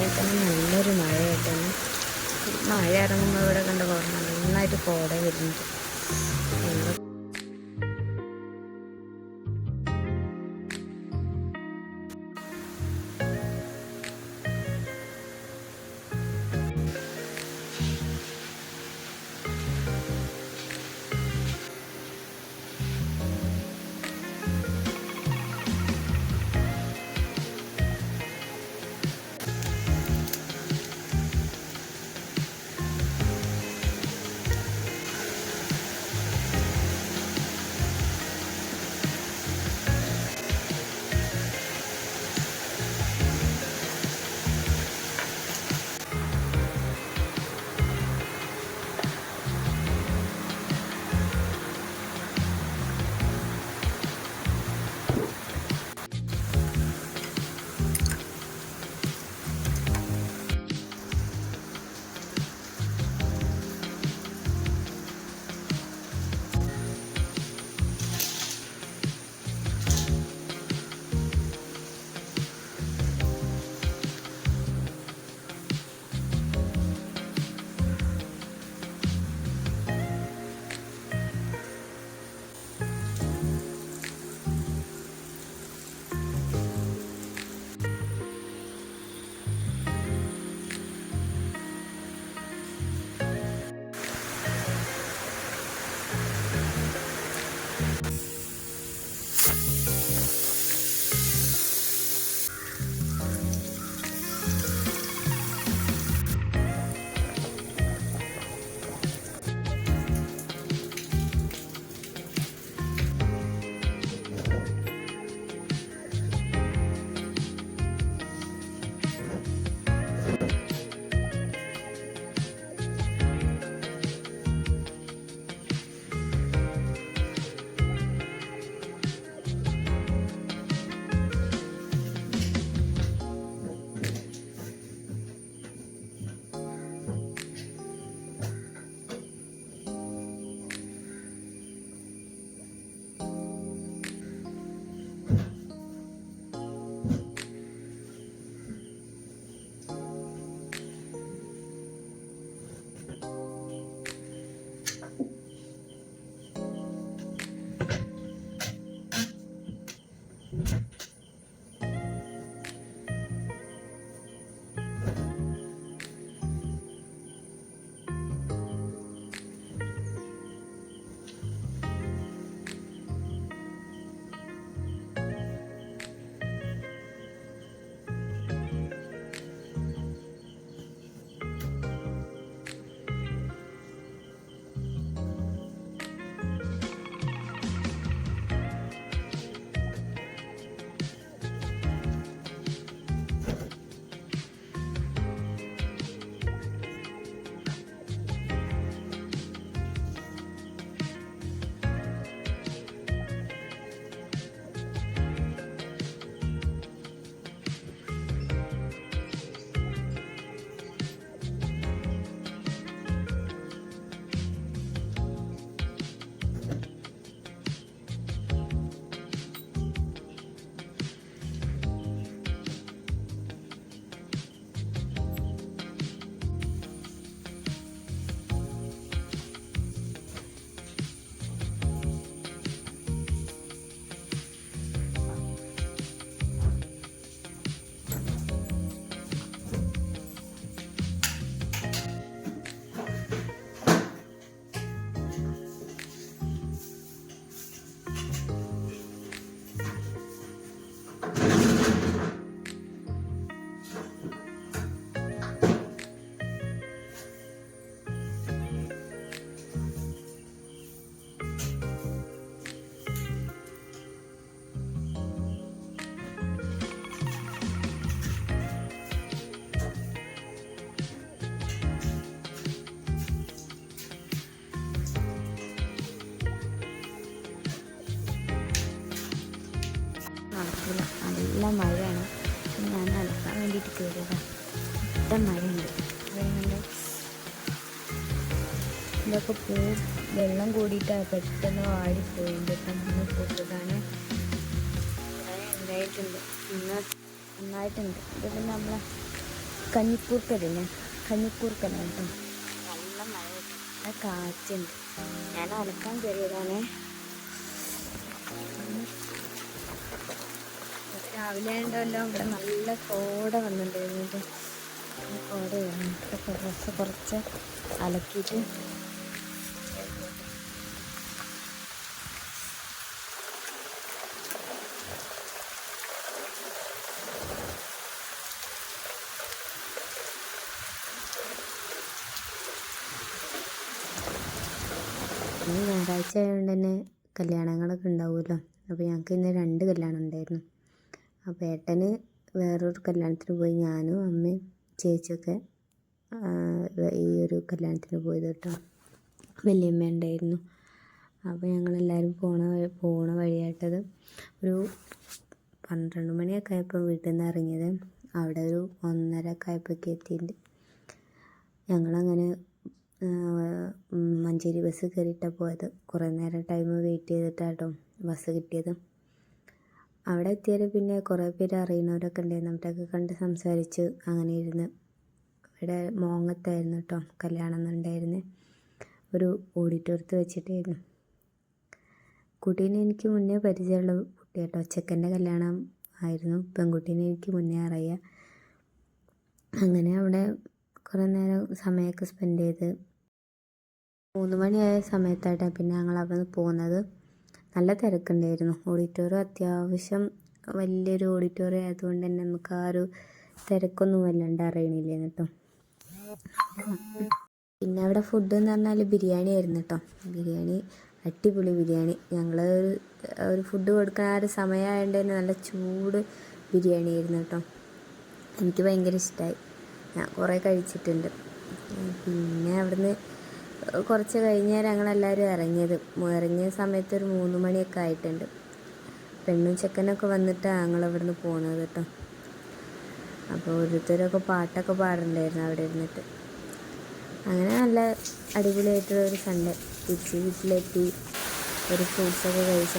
രാവിലെ തന്നെ നല്ലൊരു മഴയായിട്ടാണ്. മഴ ഇറങ്ങുമ്പോൾ ഇവിടെ കണ്ട നന്നായിട്ട് കോട വരുന്നുണ്ട്. നടക്കില്ല, നല്ല മഴയാണ്. ഞാൻ നടക്കാൻ വേണ്ടിയിട്ട് കയറിയതാണ്. നല്ല മഴയുണ്ട്. ഇതൊക്കെ വെള്ളം കൂടിയിട്ടാണ് പെട്ടെന്ന് വാടിപ്പോയി. ഇതൊക്കെ നമ്മൾ പൊട്ടതാണ് ഉണ്ടായിട്ടുണ്ട്. ഇന്ന് നന്നായിട്ടുണ്ട്. ഇത് പിന്നെ നമ്മളെ കഞ്ഞിക്കൂർക്കല്ലേ, കഞ്ഞിക്കൂർക്കല്ല കേട്ടോ. നല്ല മഴ, കാറ്റുണ്ട്. ഞാൻ അലക്കാൻ കയറിയതാണേ. രാവിലെ ഉണ്ടല്ലോ ഇവിടെ നല്ല കോട വന്നിട്ടുണ്ടായിരുന്നു. കോടയാണ്. ഡ്രസ്സ് കുറച്ച് അലക്കിയിട്ട് ഇന്ന് ഞായറാഴ്ച ആയതുകൊണ്ട് തന്നെ കല്യാണങ്ങളൊക്കെ ഉണ്ടാവുമല്ലോ. അപ്പോൾ ഞങ്ങൾക്ക് ഇന്ന് 2 കല്യാണം ഉണ്ടായിരുന്നു. അപ്പോൾ ഏട്ടന് വേറൊരു കല്യാണത്തിന് പോയി, ഞാനും അമ്മയും ചേച്ചിയൊക്കെ ഈ ഒരു കല്യാണത്തിന് പോയത് കേട്ടോ. വല്യമ്മ ഉണ്ടായിരുന്നു. അപ്പോൾ ഞങ്ങളെല്ലാവരും പോണ വഴിയായിട്ടത് ഒരു 12 മണിയൊക്കെ ആയപ്പോൾ വീട്ടിൽ നിന്ന് ഇറങ്ങിയത്. അവിടെ ഒരു 1:30 ഒക്കെ ആയപ്പോഴേക്ക് എത്തിയിട്ടുണ്ട്. ഞങ്ങളങ്ങനെ മഞ്ചേരി ബസ് കയറിയിട്ടാണ് പോയത്. കുറേ നേരം ടൈം വെയിറ്റ് ചെയ്തിട്ടാട്ടോ ബസ് കിട്ടിയത്. അവിടെ എത്തിയാൽ പിന്നെ കുറേ പേര് അറിയുന്നവരൊക്കെ ഉണ്ടായിരുന്നു. അവരൊക്കെ കണ്ട് സംസാരിച്ച് അങ്ങനെ ഇരുന്ന്. ഇവിടെ മോങ്ങത്തായിരുന്നു കേട്ടോ കല്യാണം എന്നുണ്ടായിരുന്നത്. ഒരു ഓഡിറ്റോറിയത്തിൽ വെച്ചിട്ടായിരുന്നു. കുട്ടീനെ എനിക്ക് മുന്നേ പരിചയമുള്ള കുട്ടി കേട്ടോ. ചെക്കൻ്റെ കല്യാണം ആയിരുന്നു. പെൺകുട്ടീനെ എനിക്ക് മുന്നേ അറിയാം. അങ്ങനെ അവിടെ കുറേ നേരം സമയമൊക്കെ സ്പെൻഡ് ചെയ്ത് 3 മണിയായ സമയത്തായിട്ടാണ് പിന്നെ ഞങ്ങൾ അവിടെ നിന്ന് പോകുന്നത്. നല്ല തിരക്കുണ്ടായിരുന്നു. ഓഡിറ്റോറിയം അത്യാവശ്യം വലിയൊരു ഓഡിറ്റോറിയം ആയതുകൊണ്ട് തന്നെ നമുക്ക് ആ ഒരു തിരക്കൊന്നും വല്ലാണ്ട് അറിയണില്ലേന്ന് കേട്ടോ. പിന്നെ അവിടെ ഫുഡ് എന്ന് പറഞ്ഞാൽ ബിരിയാണി ആയിരുന്നു കേട്ടോ. ബിരിയാണി, അടിപൊളി ബിരിയാണി. ഞങ്ങൾ ഒരു ഫുഡ് കൊടുക്കാൻ ആ ഒരു സമയമായതുകൊണ്ട് തന്നെ നല്ല ചൂട് ബിരിയാണി ആയിരുന്നു കേട്ടോ. എനിക്ക് ഭയങ്കര ഇഷ്ടമായി. ഞാൻ കുറേ കഴിച്ചിട്ടുണ്ട്. പിന്നെ അവിടുന്ന് കുറച്ച് കഴിഞ്ഞാൽ ഞങ്ങളെല്ലാവരും ഇറങ്ങിയ സമയത്ത് ഒരു 3 മണിയൊക്കെ ആയിട്ടുണ്ട്. പെണ്ണും ചെക്കനൊക്കെ വന്നിട്ടാണ് ഞങ്ങളിവിടുന്ന് പോകുന്നത് കേട്ടോ. അപ്പോൾ ഓരോരുത്തരൊക്കെ പാട്ടൊക്കെ പാടുന്നുണ്ടായിരുന്നു അവിടെ ഇരുന്നിട്ട്. അങ്ങനെ നല്ല അടിപൊളിയായിട്ടുള്ള ഒരു സൺഡേ. തിരിച്ച് വീട്ടിലെത്തി ഒരു ഫ്രൂട്ട്സൊക്കെ കഴിച്ച്